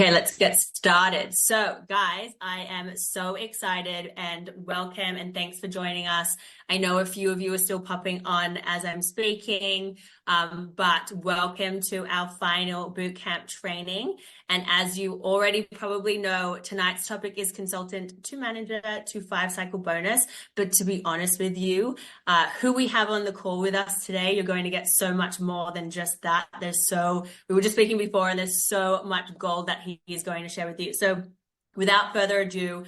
Okay, let's get started. So, guys, I am so excited and welcome and thanks for joining us. I know a few of you are still popping on as I'm speaking, but welcome to our final bootcamp training. And as you already probably know, tonight's topic is consultant to manager to 5-cycle bonus. But to be honest with you, who we have on the call with us today, you're going to get so much more than just that. We were just speaking before, and there's so much gold that he is going to share with you. So without further ado,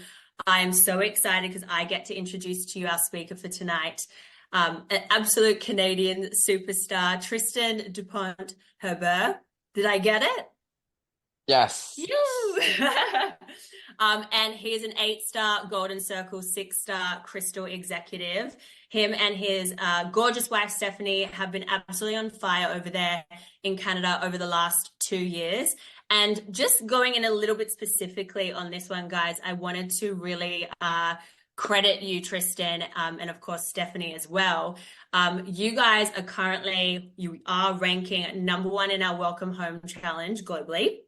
I'm so excited because I get to introduce to you our speaker for tonight, an absolute Canadian superstar, Tristan Dupont Hebert. Did I get it? Yes. And he's an 8-star Golden Circle, 6-star Crystal executive. Him and his gorgeous wife, Stephanie, have been absolutely on fire over there in Canada over the last 2 years. And just going in a little bit specifically on this one, guys, I wanted to really credit you, Tristan, and of course, Stephanie as well. You guys you are ranking #1 in our Welcome Home Challenge globally.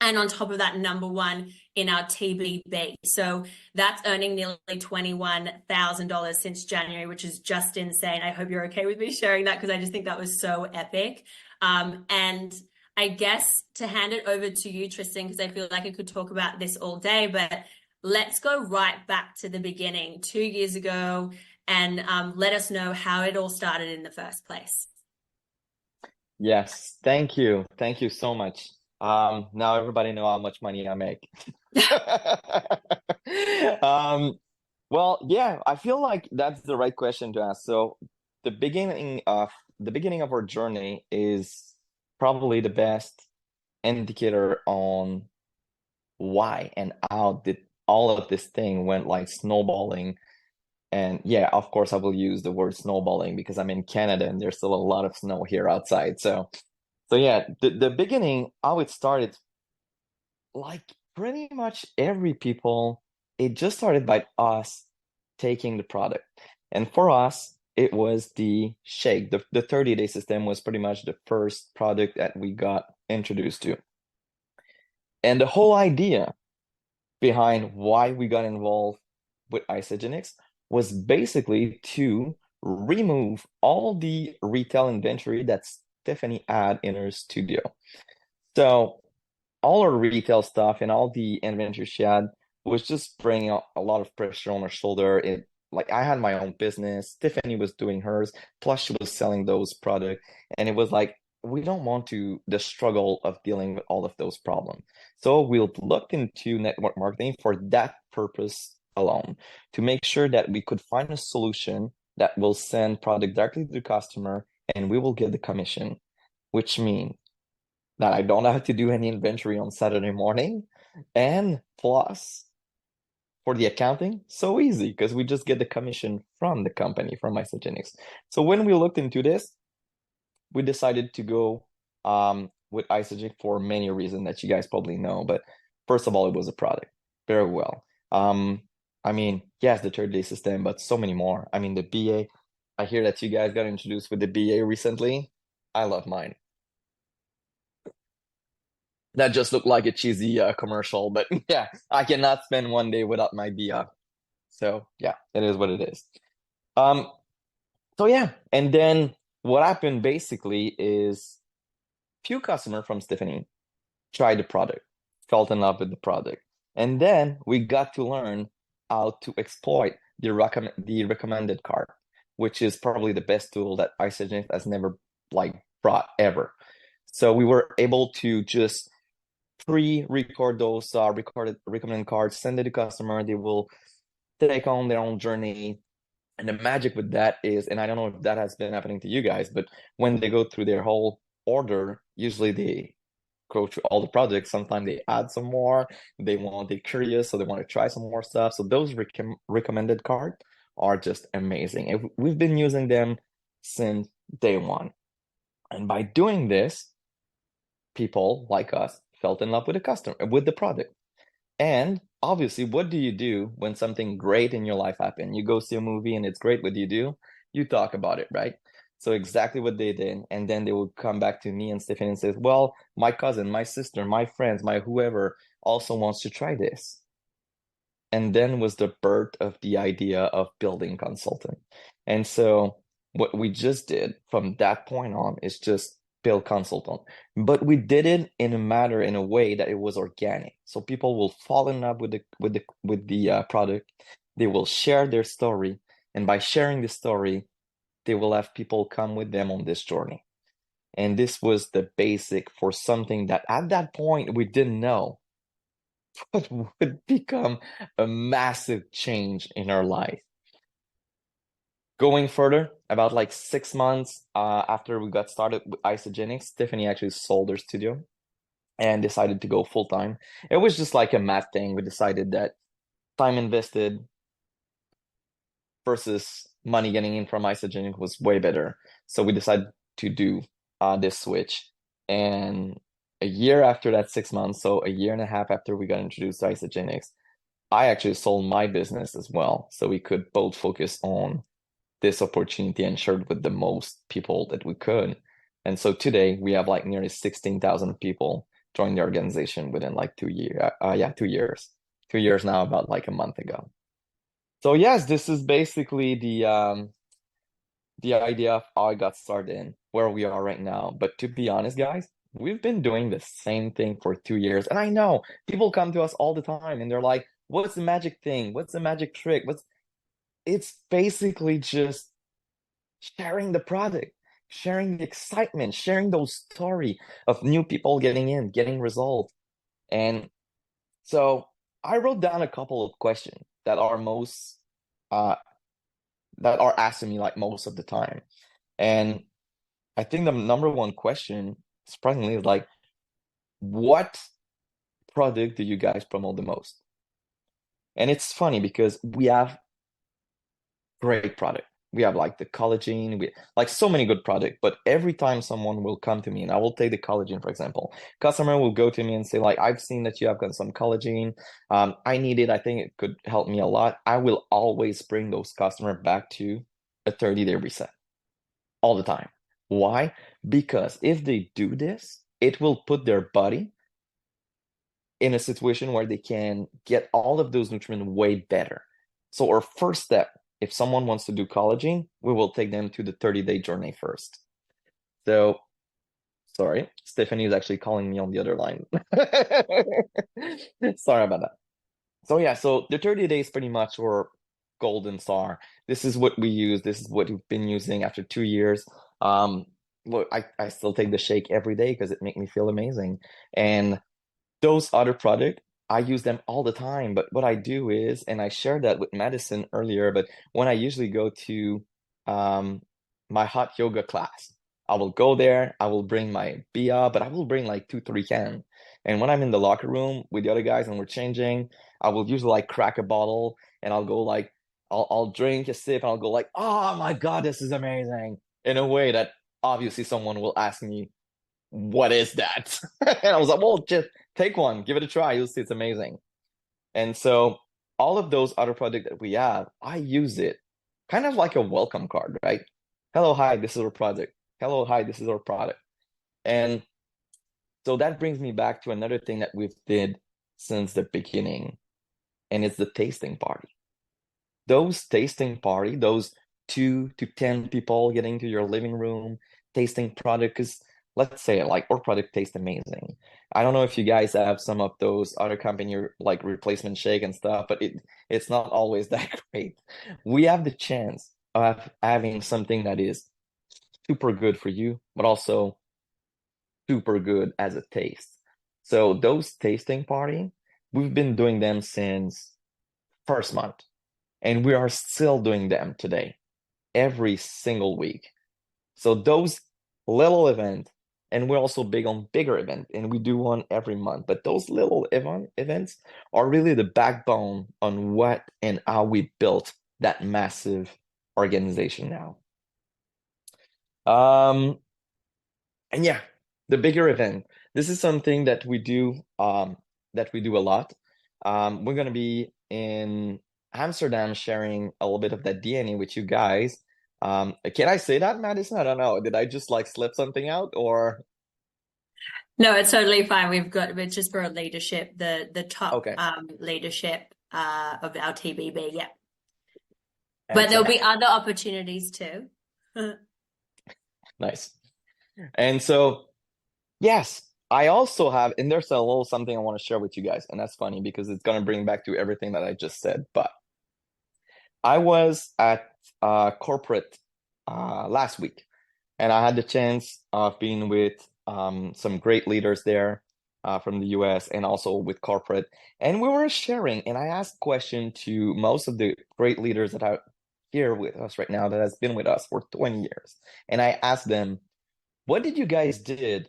And on top of that, #1 in our TBB. So that's earning nearly $21,000 since January, which is just insane. I hope you're okay with me sharing that because I just think that was so epic. And I guess to hand it over to you, Tristan, because I feel like I could talk about this all day, but let's go right back to the beginning, 2 years ago, and let us know how it all started in the first place. Yes. Thank you. Thank you so much. Now everybody know how much money I make. Well, yeah, I feel like that's the right question to ask. So the beginning of our journey is probably the best indicator on why and how did all of this thing went like snowballing. And yeah, of course I will use the word snowballing because I'm in Canada and there's still a lot of snow here outside. So yeah, the beginning, how it started, like pretty much every people, it just started by us taking the product. And for us, it was the shake. The 30-day system was pretty much the first product that we got introduced to. And the whole idea behind why we got involved with Isagenix was basically to remove all the retail inventory that Stephanie had in her studio. So all our retail stuff and all the inventory she had was just bringing a lot of pressure on her shoulder. It like I had my own business, Tiffany was doing hers, plus she was selling those products, and it was like we don't want the struggle of dealing with all of those problems. So we looked into network marketing for that purpose alone, to make sure that we could find a solution that will send product directly to the customer and we will get the commission, which means that I don't have to do any inventory on Saturday morning. And plus, for the accounting, so easy because we just get the commission from the company, from Isagenix. So when we looked into this, we decided to go with Isagenix for many reasons that you guys probably know. But first of all, it was a product, very well. I mean, yes, the 30-day system, but so many more. I mean, the BA, I hear that you guys got introduced with the BA recently. I love mine. That just looked like a cheesy commercial, but yeah, I cannot spend one day without my BA. So yeah, it is what it is. So yeah, and then what happened basically is few customer from Stephanie tried the product, fell in love with the product, and then we got to learn how to exploit the recommended card, which is probably the best tool that Isagenix has never like brought ever. So we were able to just pre-record those recorded recommended cards, send it to customer. They will take on their own journey. And the magic with that is, and I don't know if that has been happening to you guys, but when they go through their whole order, usually they go through all the projects. Sometimes they add some more. They're curious, so they want to try some more stuff. So those recommended cards are just amazing. And we've been using them since day one. And by doing this, people like us fell in love with the product. And obviously, what do you do when something great in your life happens? You go see a movie and it's great. What do? You talk about it, right? So exactly what they did. And then they would come back to me and Stephanie and say, well, my cousin, my sister, my friends, my whoever also wants to try this. And then was the birth of the idea of building consulting. And so what we just did from that point on is just build consultant. But we did it in a way that it was organic. So people will fall in love with the product. They will share their story. And by sharing the story, they will have people come with them on this journey. And this was the basic for something that at that point we didn't know what would become a massive change in our life. Going further, about like 6 months after we got started with Isogenics, Tiffany actually sold her studio and decided to go full time. It was just like a math thing. We decided that time invested versus money getting in from Isogenic was way better. So we decided to do this switch. And a year after that, 6 months, so a year and a half after we got introduced to Isogenics, I actually sold my business as well. So we could both focus on this opportunity and share it with the most people that we could. And so today we have like nearly 16,000 people join the organization within like 2 years. 2 years. 2 years now, about like a month ago. So yes, this is basically the idea of how I got started and where we are right now. But to be honest, guys, we've been doing the same thing for 2 years. And I know people come to us all the time and they're like, what's the magic thing? What's the magic trick? It's basically just sharing the product, sharing the excitement, sharing those story of new people getting in, getting results. And so I wrote down a couple of questions that are most uh that are asked to me like most of the time. And I think the number one question, surprisingly, is like, what product do you guys promote the most? And it's funny because we have great product. We have like the collagen, we like so many good products, but every time someone will come to me, and I will take the collagen, for example, customer will go to me and say, like, I've seen that you have got some collagen. I need it. I think it could help me a lot. I will always bring those customer back to a 30-day reset all the time. Why? Because if they do this, it will put their body in a situation where they can get all of those nutrients way better. So our first step, if someone wants to do collagen, we will take them to the 30-day journey first. So, sorry, Stephanie is actually calling me on the other line. Sorry about that. So yeah, so the 30 days pretty much were golden star. This is what we use. This is what we've been using after 2 years. Look, I still take the shake every day because it makes me feel amazing. And those other products, I use them all the time. But what I do is, and I shared that with Madison earlier, but when I usually go to um, my hot yoga class, I will go there, I will bring my Bia, but I will bring like 2, 3 cans. And when I'm in the locker room with the other guys and we're changing, I will usually like crack a bottle and I'll go like, I'll drink a sip and I'll go like, oh my God, this is amazing. In a way that obviously someone will ask me, what is that? And I was like, well, just take one, give it a try. You'll see it's amazing. And so all of those other products that we have, I use it kind of like a welcome card, right? Hello, hi, this is our product. Hello, hi, this is our product. And so that brings me back to another thing that we've did since the beginning, and it's the tasting party. Those tasting party, those 2 to 10 people getting to your living room, tasting product, because let's say like our product tastes amazing. I don't know if you guys have some of those other company like replacement shake and stuff, but it's not always that great. We have the chance of having something that is super good for you, but also super good as a taste. So those tasting party, we've been doing them since first month, and we are still doing them today, every single week. So those little events, and we're also big on bigger event, and we do one every month. But those little events are really the backbone on what and how we built that massive organization now. Um, and yeah, the bigger event. This is something that we do a lot. We're gonna be in Amsterdam sharing a little bit of that DNA with you guys Can I say that, Madison? I don't know. Did I just like slip something out or? No, it's totally fine. It's just for leadership, the top Okay, leadership of our TBB. Yeah. But there'll excellent. be other opportunities too. Nice. And so, yes, I also have, and there's a little something I want to share with you guys, and that's funny because it's gonna bring back to everything that I just said. But I was at corporate last week, and I had the chance of being with some great leaders there from the US and also with corporate. And we were sharing, and I asked question to most of the great leaders that are here with us right now that has been with us for 20 years. And I asked them, what did you guys did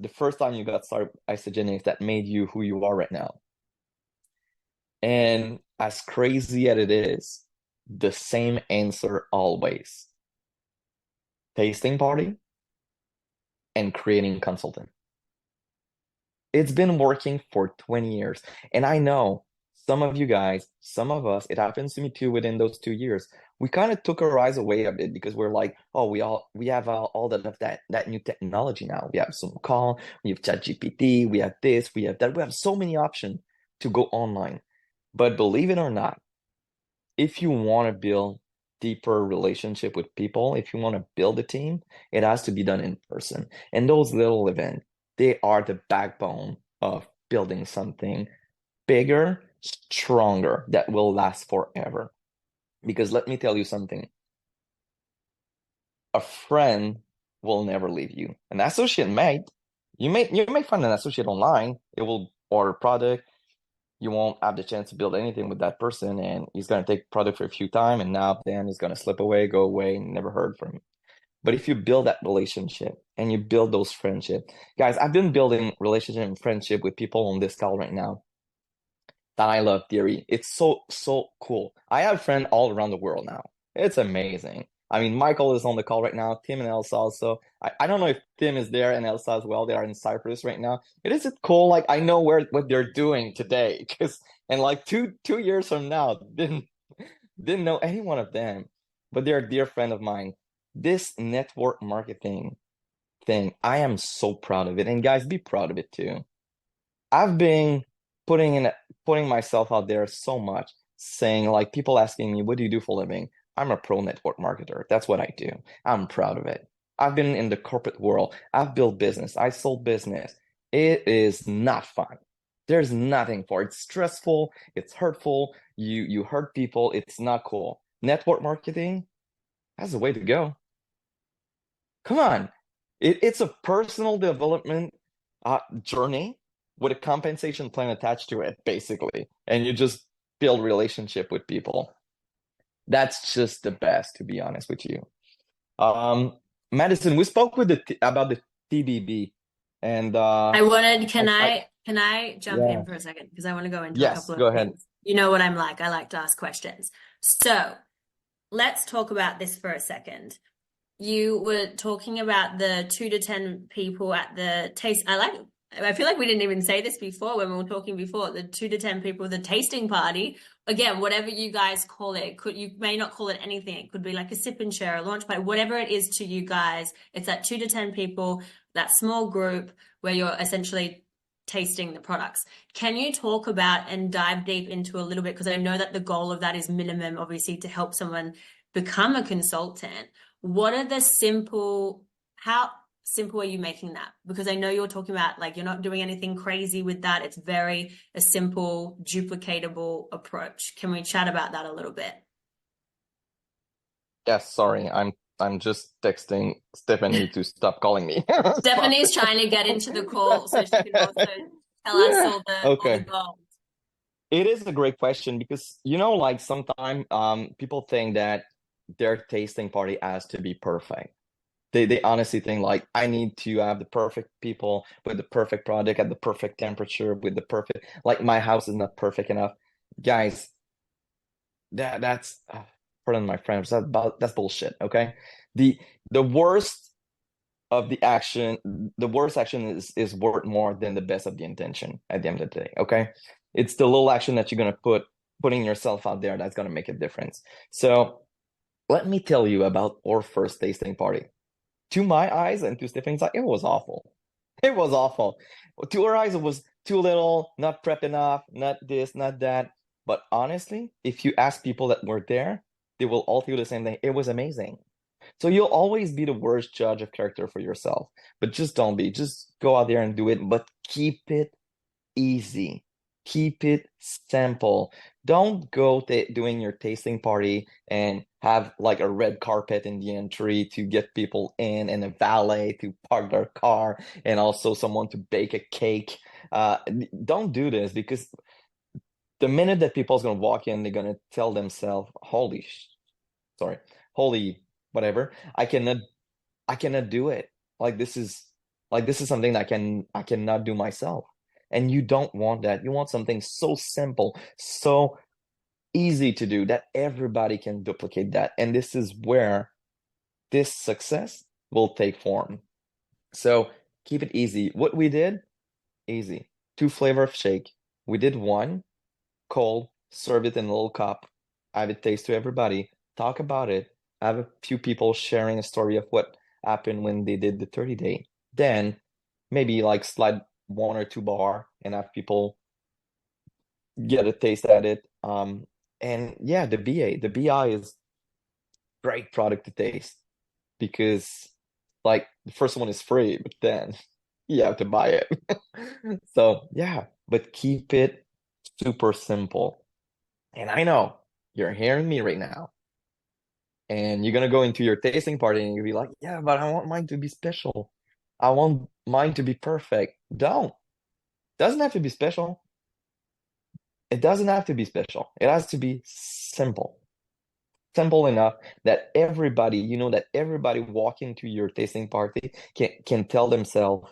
the first time you got started Isogenics that made you who you are right now? And as crazy as it is, the same answer always. Tasting party and creating consultant. It's been working for 20 years. And I know some of you guys, some of us, it happens to me too within those 2 years. We kind of took our eyes away a bit because we're like, oh, we have all that new technology now. We have some call, we have ChatGPT, we have this, we have that. We have so many options to go online. But believe it or not, if you want to build deeper relationship with people, if you want to build a team, it has to be done in person. And those little events, they are the backbone of building something bigger, stronger, that will last forever. Because let me tell you something, a friend will never leave you. An associate might. You may find an associate online. It will order product. You won't have the chance to build anything with that person, and he's gonna take product for a few time, and now then he's gonna slip away, go away, and never heard from you. But if you build that relationship and you build those friendship, guys, I've been building relationship and friendship with people on this call right now that I love dearly. It's so cool. I have friends all around the world now. It's amazing. I mean, Michael is on the call right now. Tim and Elsa also. I don't know if Tim is there and Elsa as well. They are in Cyprus right now. It is cool. Like I know what they're doing today because and like two years from now didn't know any one of them, but they're a dear friend of mine. This network marketing thing, I am so proud of it, and guys, be proud of it too. I've been putting myself out there so much, saying like people asking me, what do you do for a living? I'm a pro network marketer. That's what I do. I'm proud of it. I've been in the corporate world. I've built business. I sold business. It is not fun. There's nothing for it. It's stressful. It's hurtful. You hurt people. It's not cool. Network marketing, that's the way to go. Come on. It's a personal development journey with a compensation plan attached to it, basically. And you just build relationship with people. That's just the best, to be honest with you. Um, Madison, we spoke with about the TBB, and Can I jump yeah, in for a second? Because I want to go into a yes, couple of go ahead. things. You know what I'm like. I like to ask questions. So let's talk about this for a second. You were talking about the 2 to 10 people at the taste. I feel like we didn't even say this before when we were talking before, the 2 to 10 people, the tasting party. Again, whatever you guys call it, you may not call it anything. It could be like a sip and share, a launch party, whatever it is to you guys. It's that 2 to 10 people, that small group where you're essentially tasting the products. Can you talk about and dive deep into a little bit? Because I know that the goal of that is minimum, obviously, to help someone become a consultant. What are how simple are you making that? Because I know you're talking about like you're not doing anything crazy with that. It's very a simple, duplicatable approach. Can we chat about that a little bit? Yes, sorry, I'm just texting Stephanie to stop calling me. Stephanie's trying to get into the call so she can also tell us Yeah. all the Okay. goals. It is a great question because like sometimes people think that their tasting party has to be perfect. They honestly think like I need to have the perfect people with the perfect product at the perfect temperature with the perfect like my house is not perfect enough. Guys, that's pardon my French, that's bullshit, okay? The the worst of the worst action is worth more than the best of the intention at the end of the day, okay? It's the little action that you're gonna putting yourself out there that's gonna make a difference. So Let me tell you about our first tasting party. To my eyes and to Stephanie's eyes, it was awful. It was awful. To her eyes, it was too little, not prep enough, not this, not that. But honestly, if you ask people that were there, they will all feel the same thing. It was amazing. So you'll always be the worst judge of character for yourself. But just don't be. Just go out there and do it, but keep it easy. Keep it simple. Don't go doing your tasting party and have like a red carpet in the entry to get people in and a valet to park their car and also someone to bake a cake. Don't do this because the minute that people's gonna walk in, they're gonna tell themselves, sorry, holy whatever, I cannot do it. Like this is something that I cannot do myself. And you don't want that. You want something so simple, so easy to do that everybody can duplicate that. And this is where this success will take form. So keep it easy. What we did, easy. 2 flavor of shake. We did one, cold, serve it in a little cup, have it taste to everybody, talk about it, have a few people sharing a story of what happened when they did the 30-day. Then maybe like slide 1 or 2 bar and have people get a taste at it. And yeah, the BI is great product to taste because like the first one is free, but then you have to buy it. So yeah, but keep it super simple. And I know you're hearing me right now, and you're gonna go into your tasting party and you'll be like, yeah, but I want mine to be special. I want mine to be perfect. Don't. Doesn't have to be special. It doesn't have to be special. It has to be simple. Simple enough that everybody, that everybody walking to your tasting party can tell themselves,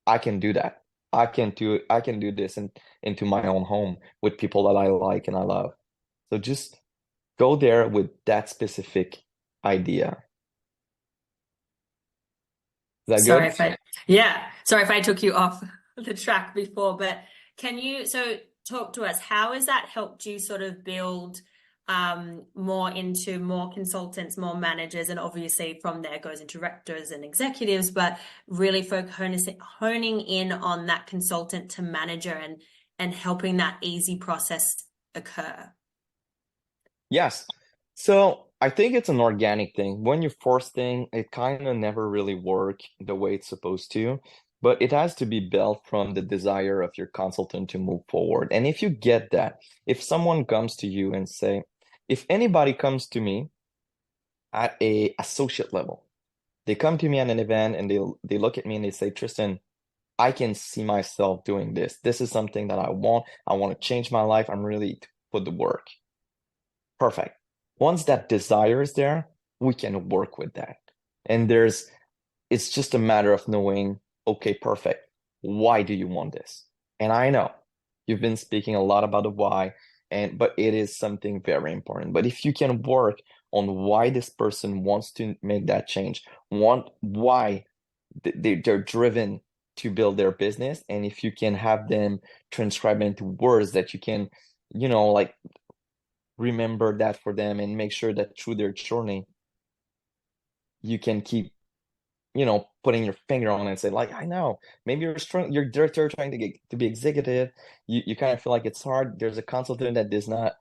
I can do that. I can do this into my own home with people that I like and I love. So just go there with that specific idea. Is that Sorry good? if I, yeah, sorry if I took you off the track before, but can you, so talk to us, how has that helped you sort of build more into more consultants, more managers, and obviously from there goes into directors and executives, but really honing in on that consultant to manager and helping that easy process occur? Yes. So I think it's an organic thing. When you force thing, it kind of never really work the way it's supposed to, but it has to be built from the desire of your consultant to move forward. And if you get that, if someone comes to you and say, if anybody comes to me at a associate level, they come to me at an event and they look at me and they say, Tristan, I can see myself doing this. This is something that I want. I want to change my life. I'm really to put the work. Perfect. Once that desire is there, we can work with that. And it's just a matter of knowing, okay, perfect. Why do you want this? And I know you've been speaking a lot about the why, but it is something very important. But if you can work on why this person wants to make that change, why they're driven to build their business, and if you can have them transcribe into words that you can, like remember that for them and make sure that through their journey you can keep putting your finger on it and say like, I know maybe you're director trying to get to be executive, you kind of feel like it's hard, there's a consultant that is not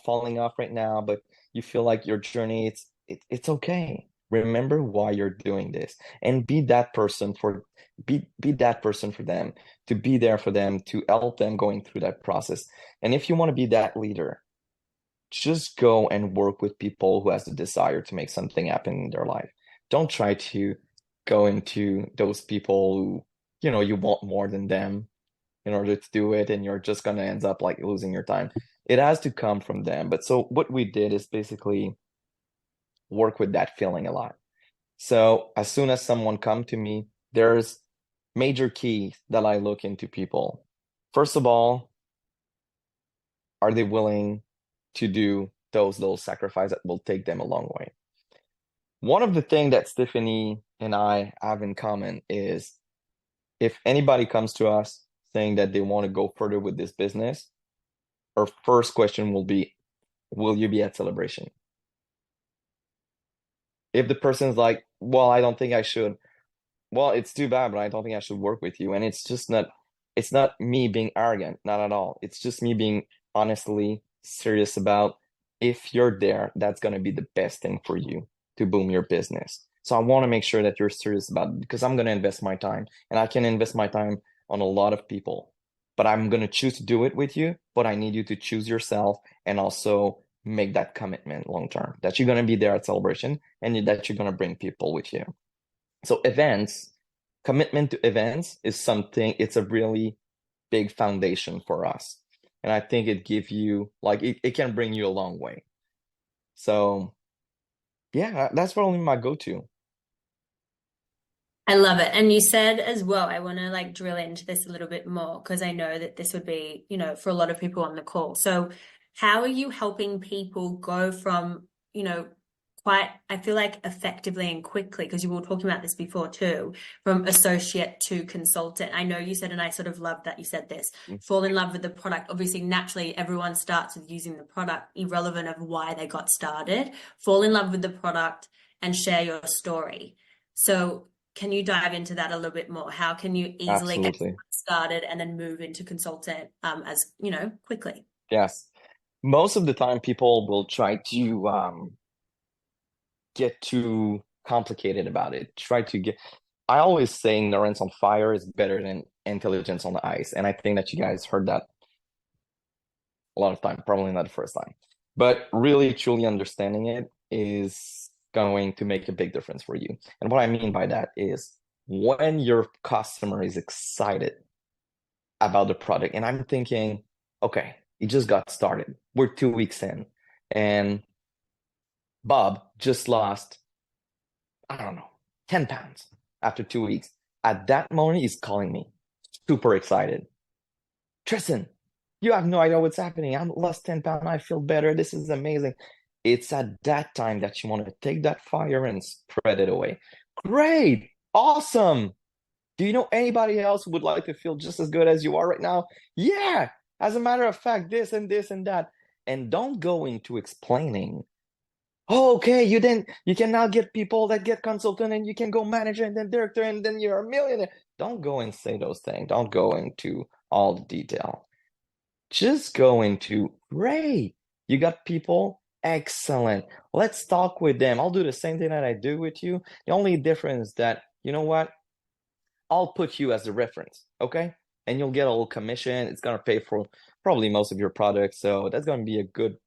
falling off right now, but you feel like your journey, it's okay. Remember why you're doing this and be that person for them, to be there for them, to help them going through that process. And if you want to be that leader, just go and work with people who has the desire to make something happen in their life. Don't try to go into those people who, you want more than them in order to do it, and you're just gonna end up like losing your time. It has to come from them. But so what we did is basically work with that feeling a lot. So as soon as someone come to me, there's major keys that I look into people. First of all, are they willing to do those little sacrifices that will take them a long way? One of the things that Stephanie and I have in common is if anybody comes to us saying that they want to go further with this business, our first question will be, will you be at celebration? If the person's like, well, I don't think I should, well, it's too bad, but I don't think I should work with you. And it's not me being arrogant, not at all. It's just me being honestly serious about if you're there, that's going to be the best thing for you to boom your business. So I want to make sure that you're serious about it because I'm going to invest my time and I can invest my time on a lot of people, but I'm going to choose to do it with you. But I need you to choose yourself and also make that commitment long term that you're going to be there at celebration and that you're going to bring people with you. So events, commitment to events is something, it's a really big foundation for us. And I think it give you like it can bring you a long way. So yeah, that's probably my go-to. I love it. And you said as well, I want to like drill into this a little bit more because I know that this would be, for a lot of people on the call. So, how are you helping people go from, quite, I feel like effectively and quickly, because you were talking about this before too, from associate to consultant? I know you said, and I sort of love that you said this, fall in love with the product. Obviously, naturally, everyone starts with using the product, irrelevant of why they got started. Fall in love with the product and share your story. So, can you dive into that a little bit more? How can you easily get Absolutely. started and then move into consultant as quickly? Yes. Most of the time people will try to get too complicated about it. Try to get I always say ignorance on fire is better than intelligence on the ice. And I think that you guys heard that a lot of time, probably not the first time. But really truly understanding it is going to make a big difference for you. And what I mean by that is when your customer is excited about the product, and I'm thinking, okay, it just got started. We're 2 weeks in, and Bob just lost, I don't know, 10 pounds after 2 weeks. At that moment, he's calling me, super excited. Tristan, you have no idea what's happening. I'm lost 10 pounds. I feel better. This is amazing. It's at that time that you want to take that fire and spread it away. Great. Awesome. Do you know anybody else who would like to feel just as good as you are right now? Yeah. As a matter of fact, this and that. And don't go into explaining, oh, okay, you can now get people that get consultant and you can go manager and then director and then you're a millionaire. Don't go and say those things. Don't go into all the detail. Just go into, great, you got people, excellent. Let's talk with them. I'll do the same thing that I do with you. The only difference that, you know what? I'll put you as a reference, okay? And you'll get a little commission. It's gonna pay for probably most of your products. So that's gonna be good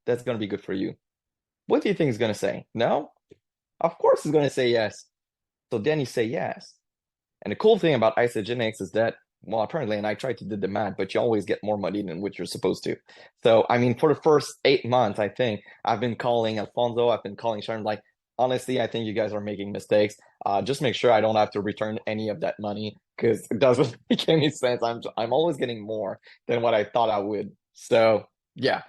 for you. What do you think he's gonna say? No? Of course he's gonna say yes. So then you say yes. And the cool thing about isogenics is that, well, apparently, and I tried to do the math, but you always get more money than what you're supposed to. So, I mean, for the first 8 months, I think I've been calling Alfonso, I've been calling Sharon, like, honestly, I think you guys are making mistakes. Just make sure I don't have to return any of that money because it doesn't make any sense. I'm always getting more than what I thought I would. So, yeah.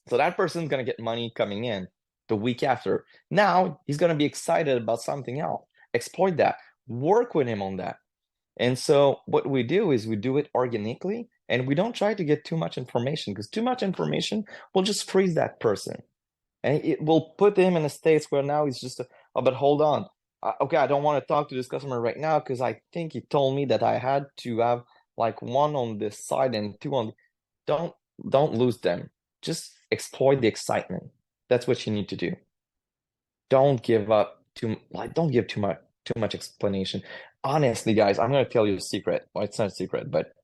So that person's gonna get money coming in the week after. Now he's gonna be excited about something else. Exploit that. Work with him on that. And so what we do is we do it organically and we don't try to get too much information because too much information will just freeze that person. And it will put him in a state where now he's just, oh, but hold on. Okay, I don't want to talk to this customer right now because I think he told me that I had to have like one on this side and two on. Don't don't lose them. Just exploit the excitement. That's what you need to do. Don't give up don't give too much explanation. Honestly, guys, I'm gonna tell you a secret. Well, it's not a secret, but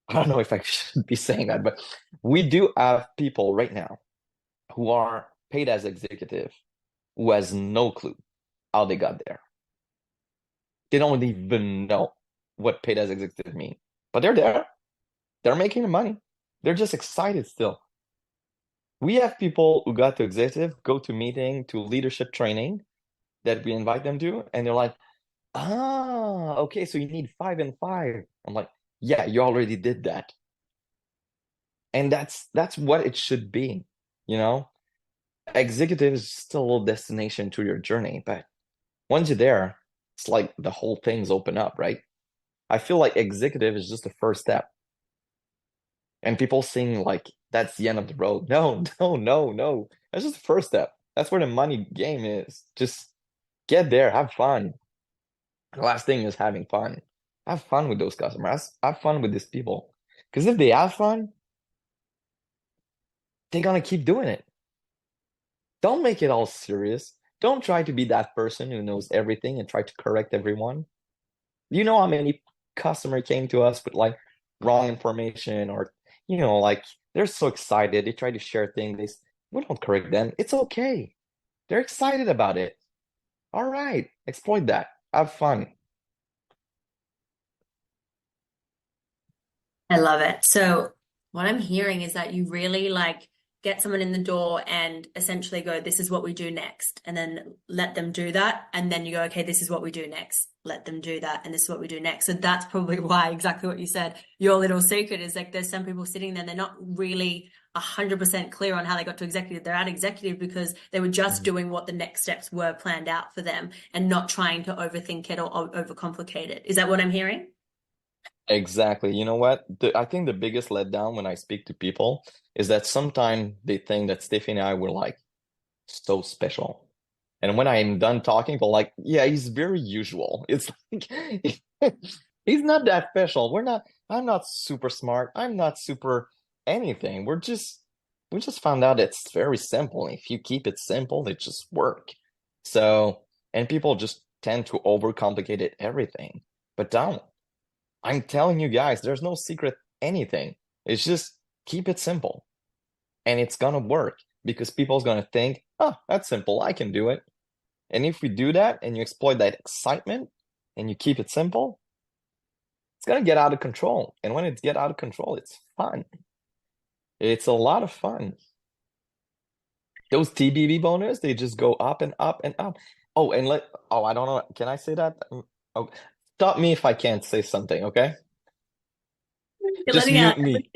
I don't know if I should be saying that, but we do have people right now who are paid as executive who has no clue how they got there. They don't even know what paid as executive mean. But they're there. They're making the money. They're just excited still. We have people who got to executive, go to meeting, to leadership training that we invite them to, and they're like, ah, okay, so you need 5 and 5. I'm like, yeah, you already did that. And that's what it should be, you know? Executive is still a little destination to your journey, but once you're there, it's like the whole thing's open up, right? I feel like executive is just the first step. And people seeing like that's the end of the road. No, no, no, no. That's just the first step. That's where the money game is. Just get there, have fun. The last thing is having fun. Have fun with those customers. Have fun with these people. Because if they have fun, they're gonna keep doing it. Don't make it all serious. Don't try to be that person who knows everything and try to correct everyone. You know how many customer came to us with like wrong information or like they're so excited. They try to share things. We don't correct them. It's okay. They're excited about it. All right, exploit that. Have fun. I love it. So what I'm hearing is that you really like get someone in the door and essentially go, this is what we do next. And then let them do that. And then you go, okay, this is what we do next. Let them do that. And this is what we do next. So that's probably why exactly what you said. Your little secret is like there's some people sitting there, and they're not really 100% clear on how they got to executive. They're at executive because they were just doing what the next steps were planned out for them and not trying to overthink it or overcomplicate it. Is that what I'm hearing? Exactly. You know what? I think the biggest letdown when I speak to people is that sometimes they think that Stephanie and I were like so special. And when I'm done talking, they're like, yeah, he's very usual. It's like he's not that special. I'm not super smart. I'm not super anything. We just found out it's very simple. If you keep it simple, it just work. So, and people just tend to overcomplicate it everything. But don't. I'm telling you guys, there's no secret anything. It's just keep it simple. And it's gonna work because people's gonna think, oh, that's simple, I can do it. And if we do that and you exploit that excitement and you keep it simple, it's gonna get out of control. And when it get out of control, it's fun. It's a lot of fun. Those TBB bonus, they just go up and up and up. I don't know. Can I say that? Oh, stop me if I can't say something, okay? You're Just letting out mute me.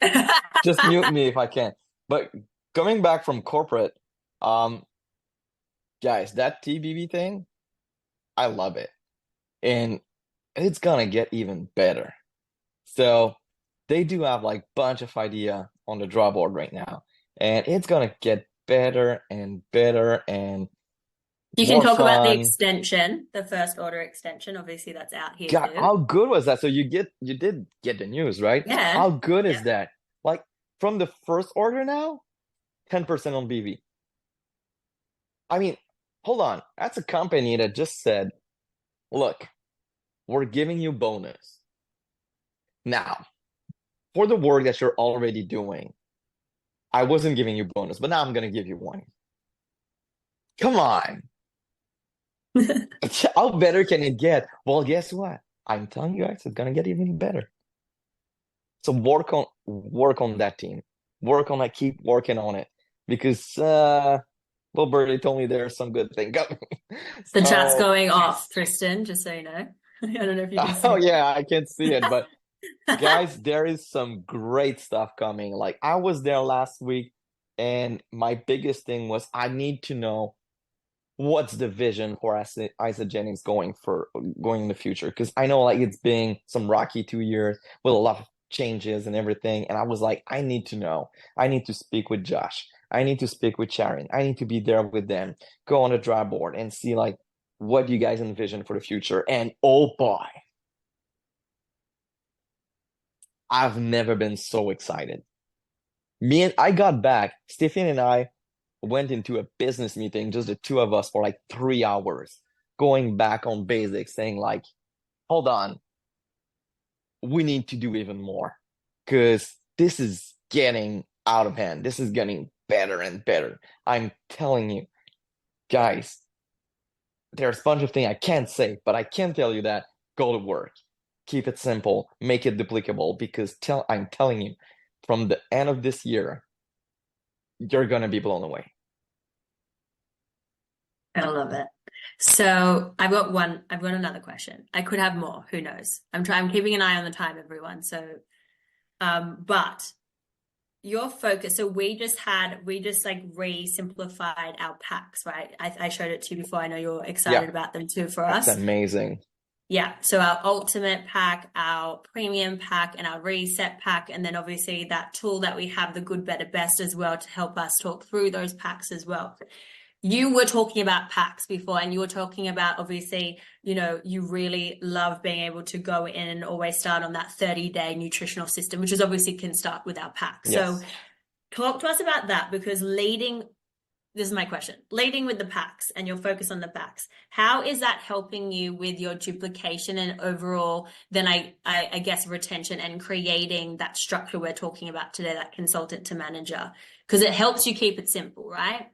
everything. Just mute me if I can. But coming back from corporate, um, guys, that TBB thing, I love it. And it's gonna get even better. So they do have like bunch of idea on the draw board right now. And it's gonna get better and better and You can more talk about the fun. extension, the first order extension. Obviously, that's out here God, too. how good was that? So you did get the news, right? Yeah. How good Yeah. is that? Like from the first order now, 10% on BV. I mean, hold on. That's a company that just said, look, we're giving you bonus. Now, for the work that you're already doing, I wasn't giving you bonus, but now I'm gonna give you one. Come on. How better can it get? Well, guess what? I'm telling you guys, it's gonna get even better. So work on that team. Work on it, keep working on it. Because Little Birdie told me there's some good thing coming. The chat's So going off, Tristan, just so you know. I don't know if you can oh see yeah, I can see it, but that. guys, there is some great stuff coming. Like I was there last week, and my biggest thing was I need to know what's the vision for Isogenics going in the future. Because I know like it's been some rocky 2 years with a lot of changes and everything. And I was like, I need to know. I need to speak with Josh. I need to speak with Sharon. I need to be there with them, go on the draw board and see like what you guys envision for the future. And oh boy, I've never been so excited. I got back, Stephen and I went into a business meeting, just the two of us for like 3 hours, going back on basics, saying like, hold on, we need to do even more because this is getting out of hand. This is getting better and better. I'm telling you, guys, there's a bunch of things I can't say, but I can tell you that go to work. Keep it simple, make it duplicable because I'm telling you, from the end of this year, you're gonna be blown away. I love it. So I've got another question. I could have more, who knows? I'm keeping an eye on the time, everyone. So, but your focus, so we just like re-simplified our packs, right? I showed it to you before. I know you're Yeah, excited about them too for that's us. amazing. Yeah, so our ultimate pack, our premium pack, and our reset pack, and then obviously that tool that we have, the good, better, best as well to help us talk through those packs as well. You were talking about packs before, and you were talking about obviously, you really love being able to go in and always start on that 30-day nutritional system, which is obviously can start with our packs. So Yes. talk to us about that because this is my question, leading with the packs and your focus on the packs, how is that helping you with your duplication and overall, then I guess retention and creating that structure we're talking about today, that consultant to manager, because it helps you keep it simple, right?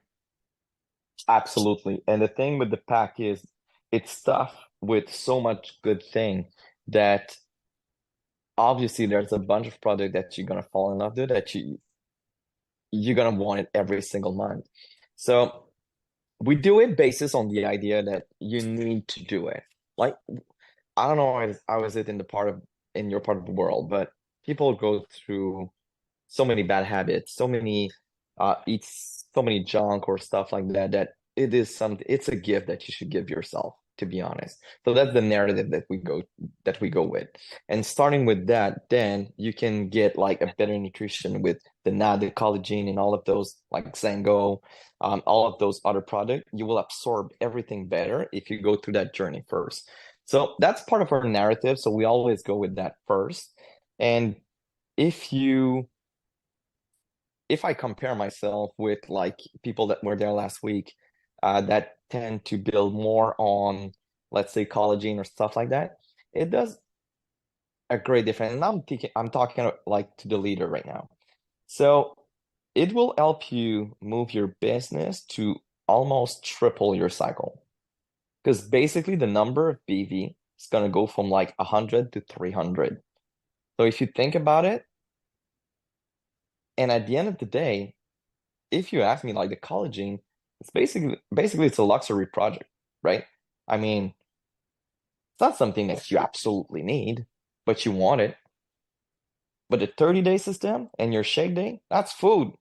Absolutely. And the thing with the pack is it's stuff with so much good thing that obviously there's a bunch of product that you're gonna fall in love with that you're gonna want it every single month. So we do it basis on the idea that you need to do it. Like I don't know how is it in the part of in your part of the world, but people go through so many bad habits, so many eats so many junk or stuff like that that it's a gift that you should give yourself, to be honest. So that's the narrative that we go with. And starting with that, then you can get like a better nutrition with the NAD, the collagen, and all of those like Zango, all of those other products. You will absorb everything better if you go through that journey first. So that's part of our narrative. So we always go with that first. And if you if I compare myself with like people that were there last week, that tend to build more on, let's say, collagen or stuff like that, it does a great difference. And I'm talking like to the leader right now. So it will help you move your business to almost triple your cycle. Because basically the number of BV is gonna go from like 100 to 300. So if you think about it, and at the end of the day, if you ask me, like the collagen, it's basically it's a luxury project, right? I mean, it's not something that you absolutely need, but you want it. But the 30-day system and your shake day, that's food.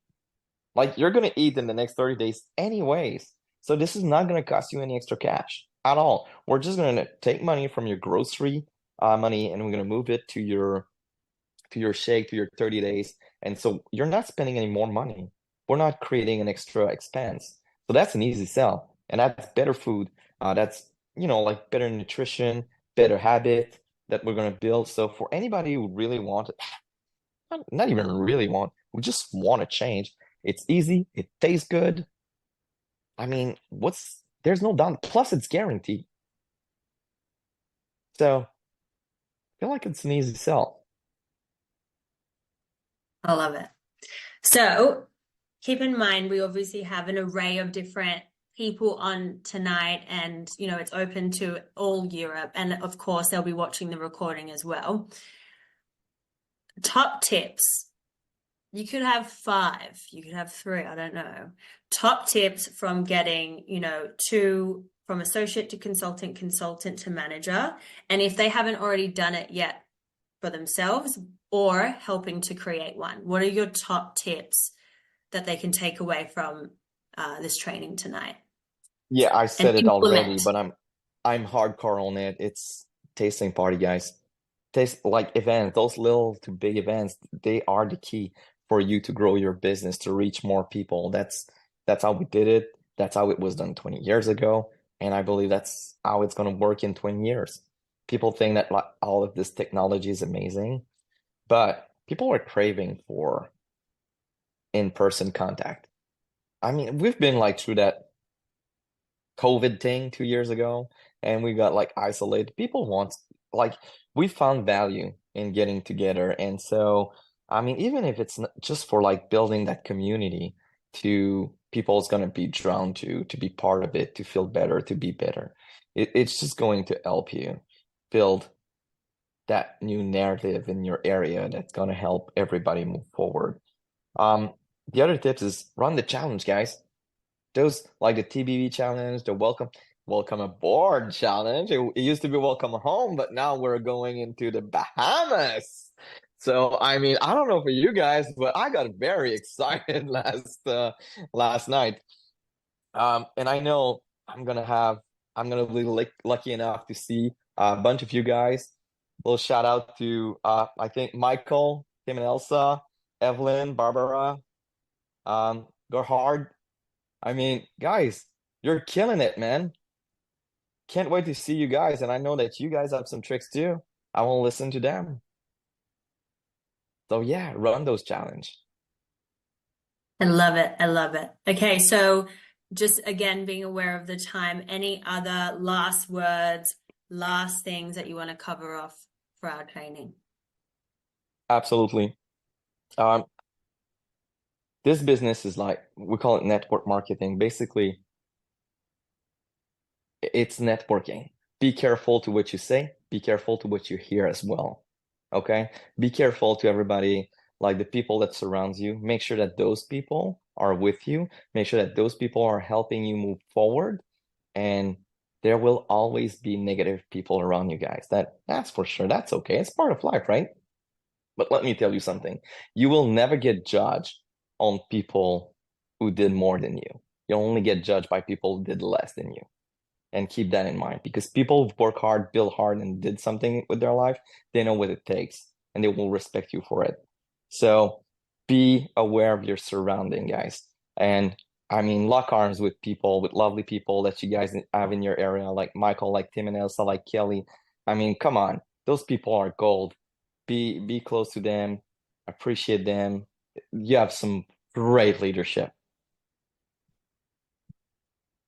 Like you're gonna eat in the next 30 days anyways. So this is not gonna cost you any extra cash at all. We're just gonna take money from your grocery money and we're gonna move it to your shake, to your 30 days. And so you're not spending any more money. We're not creating an extra expense. So that's an easy sell. And that's better food. That's, like better nutrition, better habit that we're going to build. So for anybody who really want, not even really want, who just want to change, it's easy. It tastes good. I mean, there's no down. Plus, it's guaranteed. So I feel like it's an easy sell. I love it. So keep in mind, we obviously have an array of different people on tonight, and it's open to all Europe. And of course, they'll be watching the recording as well. Top tips. You could have 5, you could have 3, I don't know. Top tips from getting, from associate to consultant, consultant to manager. And if they haven't already done it yet for themselves or helping to create one, what are your top tips that they can take away from this training tonight Yeah, I and said it already, implement? but I'm hardcore on it. It's tasting party, guys. Taste like events, those little to big events, they are the key for you to grow your business, to reach more people. That's how we did it. That's how it was done 20 years ago. And I believe that's how it's gonna work in 20 years. People think that like all of this technology is amazing, but people are craving for in-person contact. I mean, we've been like through that COVID thing 2 years ago, and we got like isolated. People want like we found value in getting together, and so I mean, even if it's not just for like building that community, to people's gonna be drawn to be part of it, to feel better, to be better. It's just going to help you build that new narrative in your area that's gonna help everybody move forward. Um, the other tips is run the challenge, guys. Those like the TBV challenge, the welcome aboard challenge. It used to be welcome home, but now we're going into the Bahamas. So I mean, I don't know for you guys, but I got very excited last night. And I know I'm gonna be lucky enough to see a bunch of you guys. Little shout out to I think Michael, Tim and Elsa, Evelyn, Barbara, Gerhard. I mean, guys, You're killing it, man. Can't wait to see you guys. And I know that you guys have some tricks too. I will listen to them. So yeah, run those challenge. I love it. I love it. Okay, so just again, being aware of the time, any other last words, last things that you want to cover off for our training? Absolutely. Um, this business is like we call it network marketing. Basically, it's networking. Be careful to what you say, be careful to what you hear as well. Okay? Be careful to everybody, like the people that surrounds you. Make sure that those people are with you. Make sure that those people are helping you move forward. And there will always be negative people around you guys. That's for sure. That's okay. It's part of life, right? But let me tell you something. You will never get judged on people who did more than you. You'll only get judged by people who did less than you. And keep that in mind because people who work hard, build hard, and did something with their life, they know what it takes and they will respect you for it. So be aware of your surrounding, guys. And I mean, lock arms with people, with lovely people that you guys have in your area, like Michael, like Tim and Elsa, like Kelly. I mean, come on, those people are gold. Be close to them, appreciate them. You have some great leadership.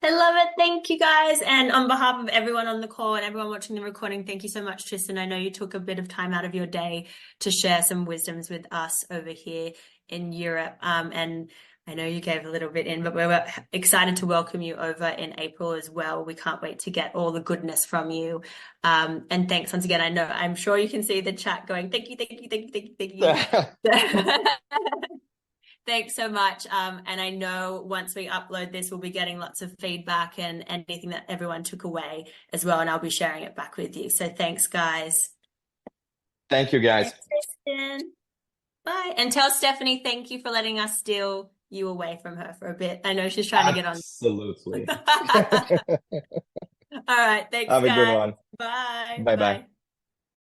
I love it. Thank you guys. And on behalf of everyone on the call and everyone watching the recording, thank you so much, Tristan. I know you took a bit of time out of your day to share some wisdoms with us over here in Europe. And I know you gave a little bit in, but we're excited to welcome you over in April as well. We can't wait to get all the goodness from you. And thanks once again. I'm sure you can see the chat going, thank you, thank you, thank you, thank you, thank you. Thanks so much. And I know once we upload this, we'll be getting lots of feedback and anything that everyone took away as well. And I'll be sharing it back with you. So thanks, guys. Thank you, guys. Thanks, Tristan. Bye. And tell Stephanie, thank you for letting us steal you away from her for a bit. I know she's trying to get on. Absolutely. All right. Thanks, Have a good guys. one. Bye. Bye bye. Bye.